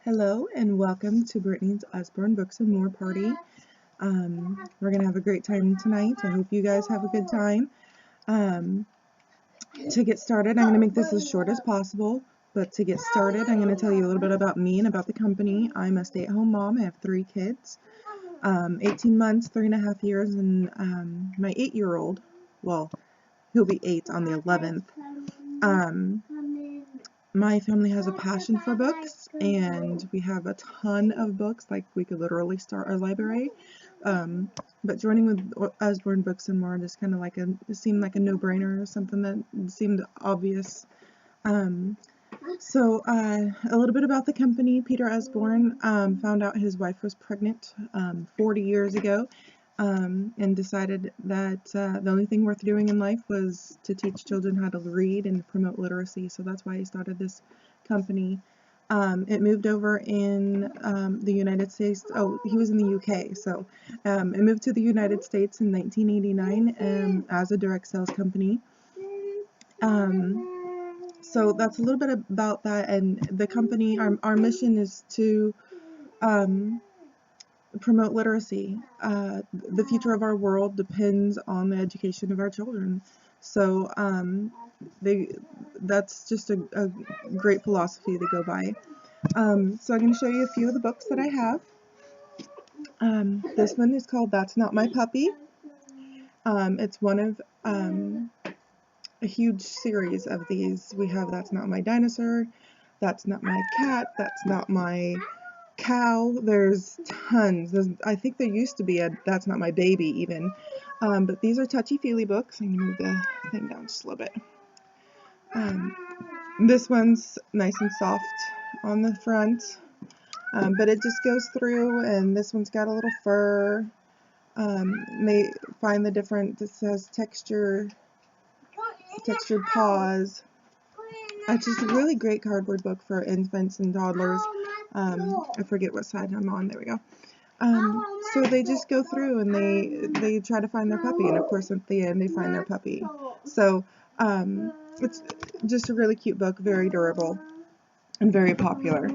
Hello and welcome to Brittany's Osborne Books and More party. We're going to have a great time tonight. I hope you guys have a good time. To get started, I'm going to make this as short as possible, but to get started, I'm going to tell you a little bit about me and about the company. I'm a stay-at-home mom. I have 3 kids, 18 months, 3.5 years, and my 8-year-old, well, he'll be 8 on the 11th. My family has a passion for books, and we have a ton of books, like we could literally start our library. But joining with Osborne Books and More just kind of like it seemed like a no-brainer, something that seemed obvious. So a little bit about the company. Peter Osborne found out his wife was pregnant 40 years ago. And decided that the only thing worth doing in life was to teach children how to read and promote literacy. So that's why he started this company. It moved over in the United States. Oh, he was in the UK. So it moved to the United States in 1989 as a direct sales company. So that's a little bit about that. And the company, our mission is to promote literacy. The future of our world depends on the education of our children. So that's just a great philosophy to go by. So I'm going to show you a few of the books that I have. This one is called That's Not My Puppy. It's one of a huge series of these. We have That's Not My Dinosaur, That's Not My Cat, That's Not My Cow. There's tons. I think there used to be a That's Not My Baby even. But these are touchy-feely books. I'm going to move the thing down just a little bit. This one's nice and soft on the front, but it just goes through, and this one's got a little fur. They find the different, this has textured paws. It's just a really great cardboard book for infants and toddlers. I forget what side I'm on. There we go. So they just go through and they try to find their puppy, and of course at the end they find their puppy. So it's just a really cute book, very durable and very popular.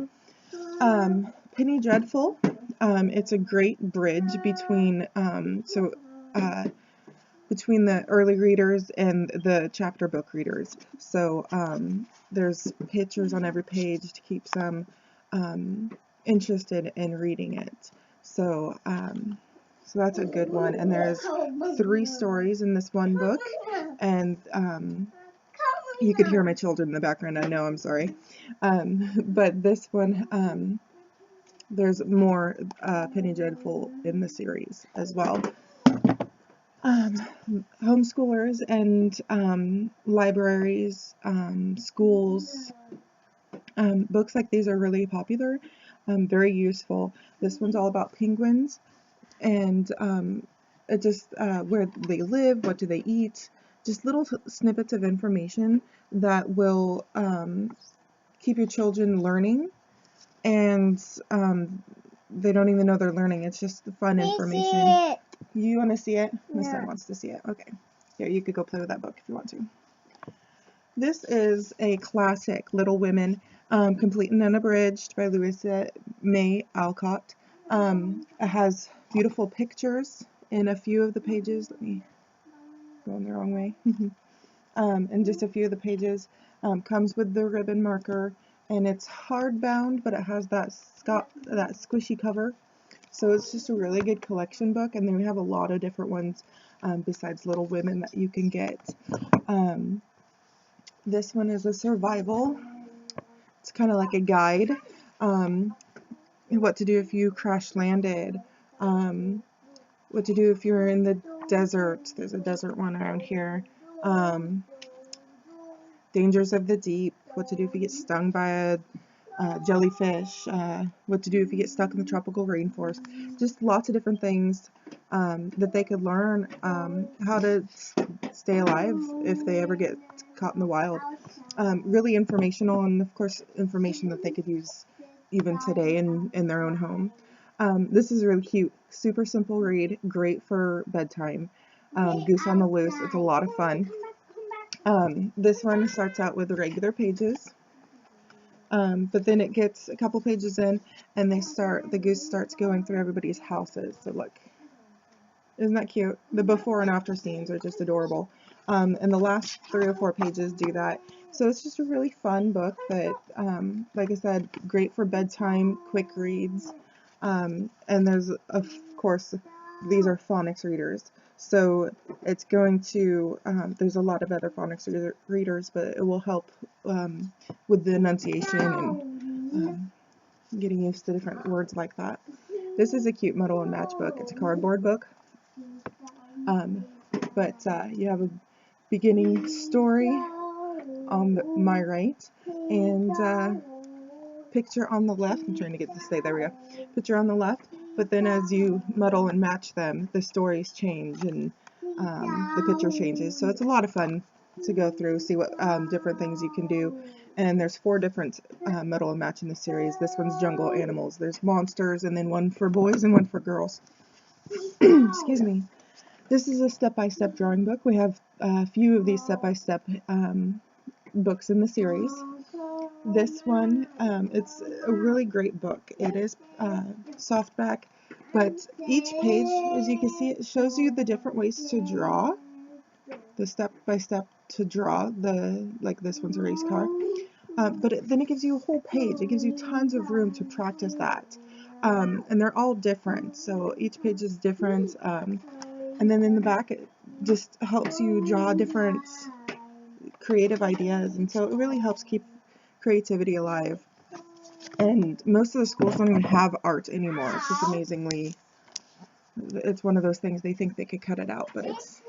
Penny Dreadful. It's a great bridge between between the early readers and the chapter book readers. So there's pictures on every page to keep them interested in reading it. So so that's a good one. And there's 3 stories in this one book, and you could hear my children in the background. I know, I'm sorry. But this one, there's more Penny Dreadful in the series as well. Homeschoolers and libraries, schools, books like these are really popular, very useful. This one's all about penguins, and it just where they live, what do they eat, just little snippets of information that will keep your children learning, and they don't even know they're learning. It's just fun information. You want to see it? My son wants to see it. Okay. Here, you could go play with that book if you want to. This is a classic, Little Women, Complete and Unabridged by Louisa May Alcott. It has beautiful pictures in a few of the pages. Let me go in the wrong way. And just a few of the pages. Comes with the ribbon marker, and it's hardbound, but it has that squishy cover. So it's just a really good collection book, and then we have a lot of different ones besides Little Women that you can get. This one is a survival. It's kind of like a guide. What to do if you crash landed. What to do if you're in the desert. There's a desert one around here. Dangers of the deep. What to do if you get stung by a jellyfish, what to do if you get stuck in the tropical rainforest. Just lots of different things that they could learn how to stay alive if they ever get caught in the wild. Really informational, and of course information that they could use even today in their own home. This is really cute, super simple read, great for bedtime. Goose on the Loose. It's a lot of fun. This one starts out with the regular pages. But then it gets a couple pages in, and the goose starts going through everybody's houses. So look, isn't that cute? The before and after scenes are just adorable. And the last 3 or 4 pages do that. So it's just a really fun book that, like I said, great for bedtime, quick reads. And there's, of course, these are phonics readers. So it's going to, there's a lot of other phonics readers, but it will help with the enunciation and getting used to different words like that. This is a cute muddle and match book. It's a cardboard book. But you have a beginning story on my right, and picture on the left. I'm trying to get this to stay, there we go. Picture on the left, but then as you muddle and match them, the stories change and the picture changes. So it's a lot of fun to go through, see what different things you can do. And there's 4 different muddle and match in the series. This one's jungle animals. There's monsters, and then one for boys and one for girls. Excuse me. This is a step-by-step drawing book. We have a few of these step-by-step books in the series. This one, it's a really great book. It is softback, but each page, as you can see, it shows you the different ways to draw, the step-by-step to draw, like this one's a race car. But then it gives you a whole page. It gives you tons of room to practice that. And they're all different, so each page is different. And then in the back, it just helps you draw different creative ideas, and so it really helps keep creativity alive. And most of the schools don't even have art anymore. It's just amazingly, it's one of those things they think they could cut it out, but it's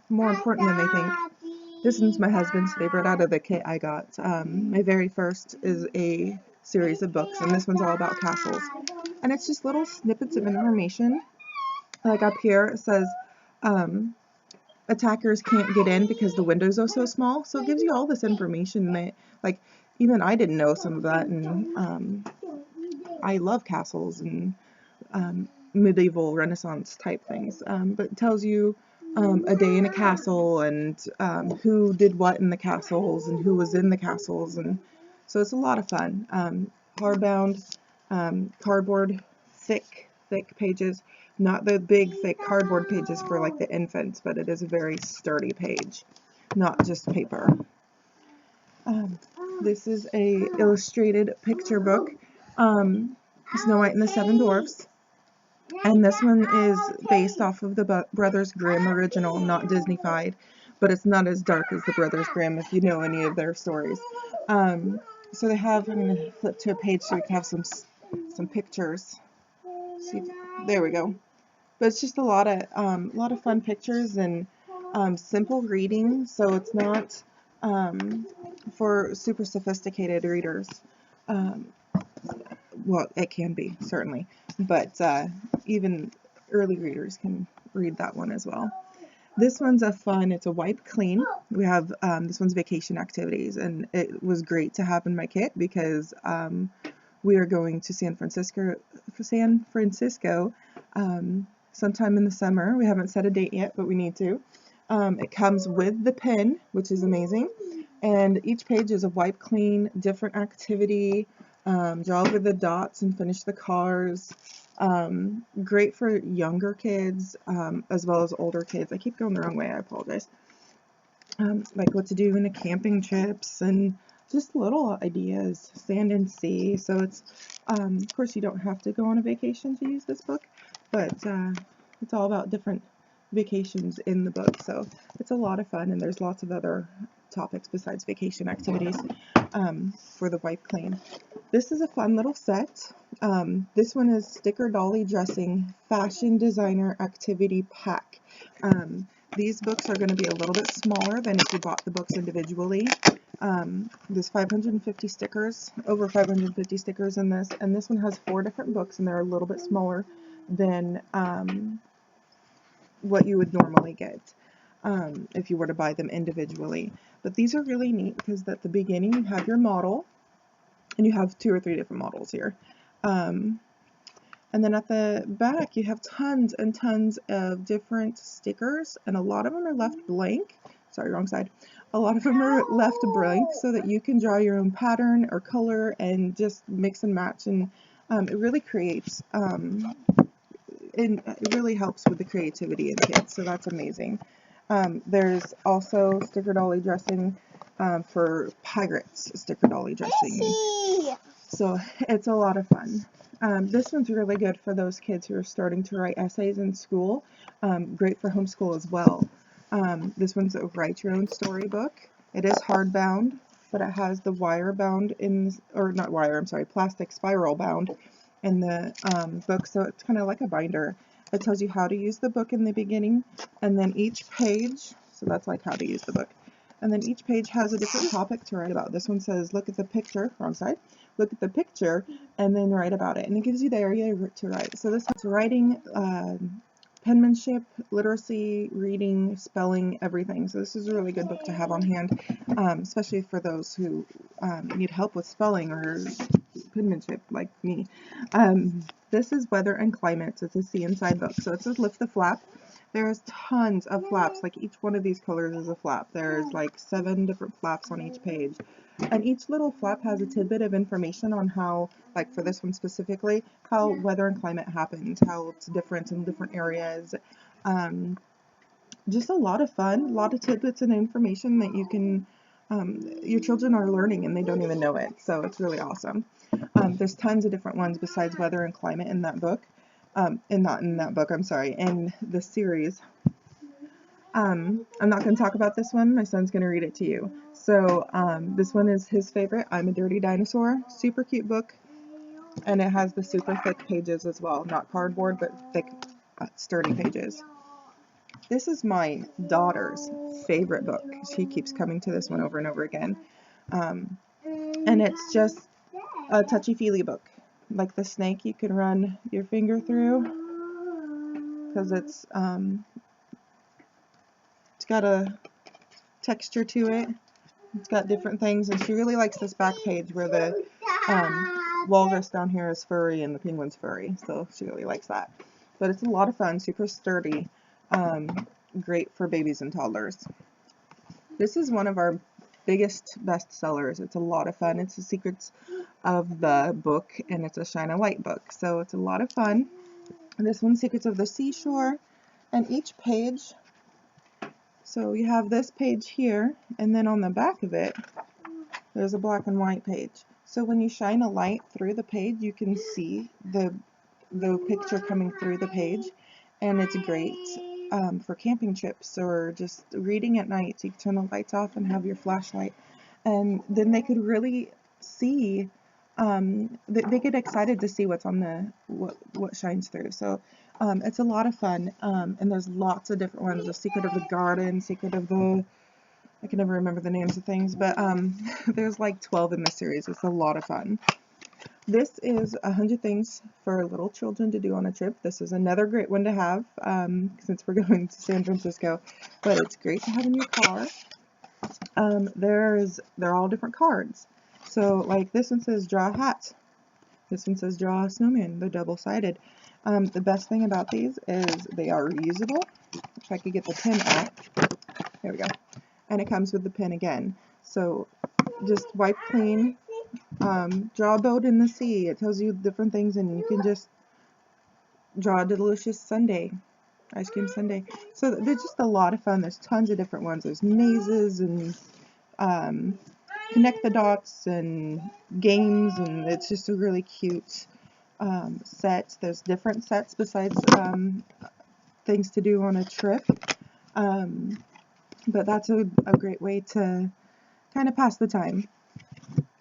more important than they think. This one's my husband's favorite out of the kit I got. My very first is a series of books, and this one's all about castles. And it's just little snippets of information. Like up here, it says, attackers can't get in because the windows are so small. So it gives you all this information that, like, even I didn't know some of that, and I love castles and medieval Renaissance type things. But it tells you a day in a castle, and who did what in the castles and who was in the castles, and so it's a lot of fun. Hardbound, cardboard, thick pages. Not the big, thick cardboard pages for like the infants, but it is a very sturdy page, not just paper. This is a illustrated picture book, Snow White and the Seven Dwarfs, and this one is based off of the Brothers Grimm original, not Disney-fied, but it's not as dark as the Brothers Grimm if you know any of their stories. So they have, I'm going to flip to a page so we can have some pictures. See, there we go. But it's just a lot of fun pictures and simple reading, so it's not for super sophisticated readers. Well, it can be, certainly, but even early readers can read that one as well. This one's it's a wipe clean. We have, this one's vacation activities, and it was great to have in my kit because we are going to San Francisco sometime in the summer. We haven't set a date yet, but we need to. It comes with the pen, which is amazing, and each page is a wipe clean, different activity, draw over the dots and finish the cars. Great for younger kids as well as older kids. I keep going the wrong way, I apologize. Like what to do in a camping trips and just little ideas, sand and sea. So it's, of course you don't have to go on a vacation to use this book, but it's all about different vacations in the book. So it's a lot of fun, and there's lots of other topics besides vacation activities for the wipe clean. This is a fun little set. This one is Sticker Dolly Dressing Fashion Designer Activity Pack. These books are going to be a little bit smaller than if you bought the books individually. There's 550 stickers, over 550 stickers in this, and this one has 4 different books, and they're a little bit smaller than what you would normally get if you were to buy them individually. But these are really neat because at the beginning you have your model, and you have 2 or 3 different models here. And then at the back you have tons and tons of different stickers, and a lot of them are left blank. Sorry, wrong side. A lot of them are left blank so that you can draw your own pattern or color and just mix and match, and it really creates, it really helps with the creativity in kids, so that's amazing. There's also sticker dolly dressing for pirates, sticker dolly dressing. So it's a lot of fun. This one's really good for those kids who are starting to write essays in school. Great for homeschool as well. This one's a write your own storybook. It is hardbound, but it has the wire bound in, or not wire, I'm sorry, plastic spiral bound in the book, so it's kind of like a binder. It tells you how to use the book in the beginning, and then each page, so that's like how to use the book, and then each page has a different topic to write about. This one says, look at the picture, wrong side, look at the picture, and then write about it, and it gives you the area to write. So this is writing, penmanship, literacy, reading, spelling, everything. So this is a really good book to have on hand, especially for those who need help with spelling or penmanship like me. This is weather and climates. It's a see inside book. So it says lift the flap. There's tons of flaps. Like each one of these colors is a flap. There's like 7 different flaps on each page. And each little flap has a tidbit of information on how, like for this one specifically, how weather and climate happens, how it's different in different areas. Just a lot of fun, a lot of tidbits and information that you can, your children are learning and they don't even know it. So it's really awesome. There's tons of different ones besides weather and climate in that book. Not in that book, I'm sorry, in the series. I'm not going to talk about this one. My son's going to read it to you. So this one is his favorite, I'm a Dirty Dinosaur. Super cute book. And it has the super thick pages as well. Not cardboard, but thick, sturdy pages. This is my daughter's favorite book. She keeps coming to this one over and over again. And it's just a touchy-feely book. Like the snake you can run your finger through, because it's got a texture to it. It's got different things, and she really likes this back page where the walrus down here is furry and the penguin's furry, so she really likes that. But it's a lot of fun, super sturdy, great for babies and toddlers. This is one of our biggest bestsellers. It's a lot of fun. It's the secrets of the book, and it's a shine a light book, so it's a lot of fun. And this one's Secrets of the Seashore, and each page, so you have this page here, and then on the back of it there's a black and white page. So when you shine a light through the page, you can see the picture coming through the page, and it's great for camping trips or just reading at night. So you can turn the lights off and have your flashlight, and then they could really see, they get excited to see what's on the what shines through. So it's a lot of fun, and there's lots of different ones. The Secret of the Garden, Secret of the, I can never remember the names of things, but there's like 12 in this series. It's a lot of fun. This is 100 Things for Little Children to Do on a Trip. This is another great one to have since we're going to San Francisco, but it's great to have in your car. They're all different cards. So like this one says draw a hat. This one says draw a snowman. They're double-sided. The best thing about these is they are reusable. If I could get the pin out. There we go. And it comes with the pin again. So just wipe clean. Draw a boat in the sea. It tells you different things, and you can just draw a delicious sundae, ice cream sundae. So they're just a lot of fun. There's tons of different ones. There's mazes and connect the dots and games, and it's just a really cute set. There's different sets besides things to do on a trip, but that's a great way to kind of pass the time,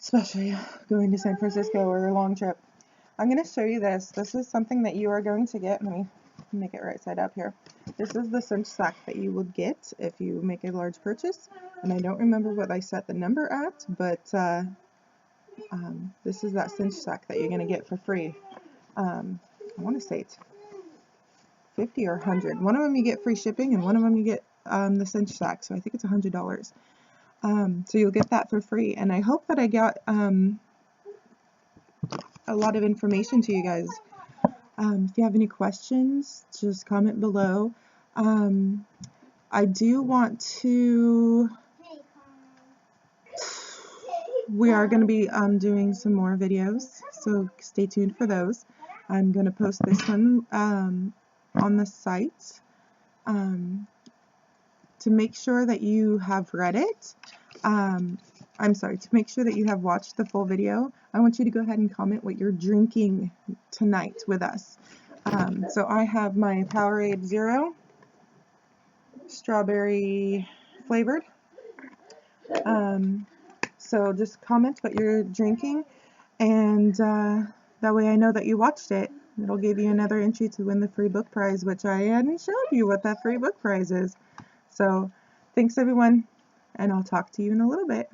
especially going to San Francisco or a long trip. I'm going to show you this. This is something that you are going to get. Let me make it right side up here. This is the cinch sack that you would get if you make a large purchase. And I don't remember what I set the number at, but this is that cinch sack that you're going to get for free. I want to say it's 50 or 100. One of them you get free shipping, and one of them you get the cinch sack. So I think it's $100. So you'll get that for free. And I hope that I got a lot of information to you guys. If you have any questions, just comment below. I do want to we are going to be doing some more videos, so stay tuned for those. I'm going to post this one on the site to make sure that you have read it. I'm sorry, to make sure that you have watched the full video. I want you to go ahead and comment what you're drinking tonight with us. So I have my Powerade Zero, strawberry flavored. So just comment what you're drinking, and that way I know that you watched it. It'll give you another entry to win the free book prize, which I hadn't showed you what that free book prize is. So thanks everyone, and I'll talk to you in a little bit.